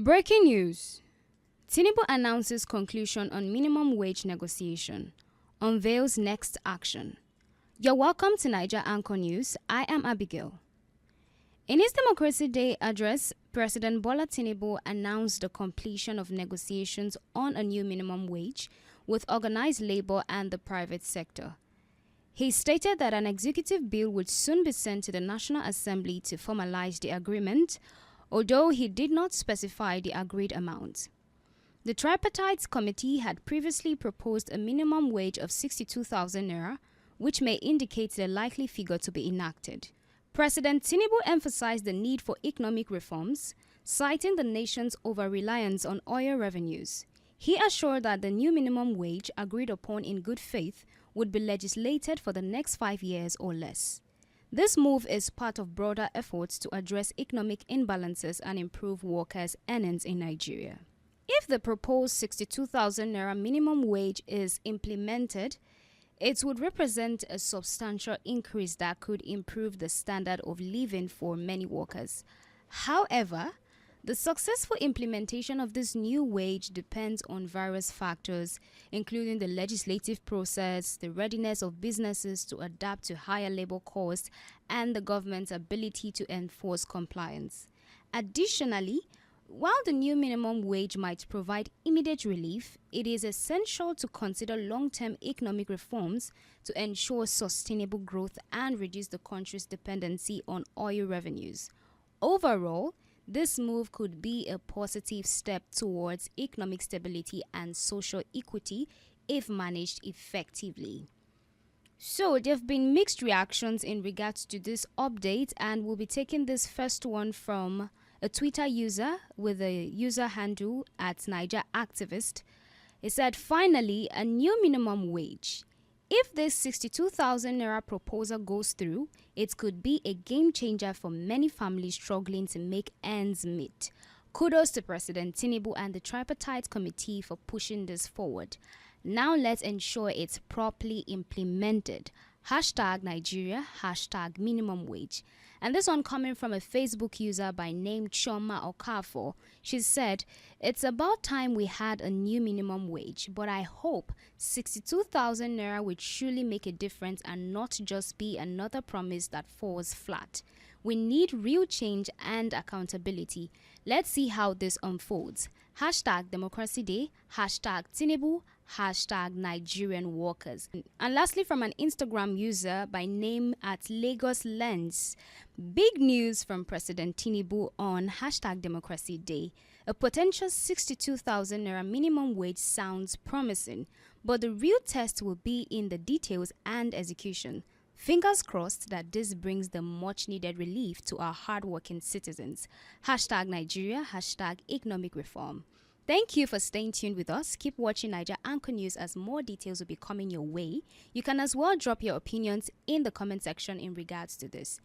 Breaking news. Tinubu announces conclusion on minimum wage negotiation. Unveils next action. You're welcome to Niger Anchor News. I am Abigail. In his Democracy Day address, President Bola Tinubu announced the completion of negotiations on a new minimum wage with organized labor and the private sector. He stated that an executive bill would soon be sent to the National Assembly to formalize the agreement, although he did not specify the agreed amount. The Tripartite Committee had previously proposed a minimum wage of 62,000 naira, which may indicate the likely figure to be enacted. President Tinubu emphasized the need for economic reforms, citing the nation's overreliance on oil revenues. He assured that the new minimum wage, agreed upon in good faith, would be legislated for the next 5 years or less. This move is part of broader efforts to address economic imbalances and improve workers' earnings in Nigeria. If the proposed 62,000 naira minimum wage is implemented, it would represent a substantial increase that could improve the standard of living for many workers. However, the successful implementation of this new wage depends on various factors, including the legislative process, the readiness of businesses to adapt to higher labor costs, and the government's ability to enforce compliance. Additionally, while the new minimum wage might provide immediate relief, it is essential to consider long-term economic reforms to ensure sustainable growth and reduce the country's dependency on oil revenues. Overall, this move could be a positive step towards economic stability and social equity if managed effectively. So, there have been mixed reactions in regards to this update, and we'll be taking this first one from a Twitter user with a user handle at Niger Activist. He said, finally, a new minimum wage. If this 62,000 naira proposal goes through, it could be a game changer for many families struggling to make ends meet. Kudos to President Tinubu and the Tripartite Committee for pushing this forward. Now let's ensure it's properly implemented. Hashtag Nigeria, hashtag minimum wage. And this one coming from a Facebook user by name Choma Okafor. She said, it's about time we had a new minimum wage, but I hope 62,000 naira will truly make a difference and not just be another promise that falls flat. We need real change and accountability. Let's see how this unfolds. Hashtag Democracy Day, hashtag Tinubu, hashtag Nigerian workers. And lastly, from an Instagram user by name at Lagos Lens. Big news from President Tinubu on hashtag Democracy Day. A potential 62,000 naira minimum wage sounds promising, but the real test will be in the details and execution. Fingers crossed that this brings the much needed relief to our hardworking citizens. Hashtag Nigeria, hashtag economic reform. Thank you for staying tuned with us. Keep watching Niger Anchor News as more details will be coming your way. You can as well drop your opinions in the comment section in regards to this.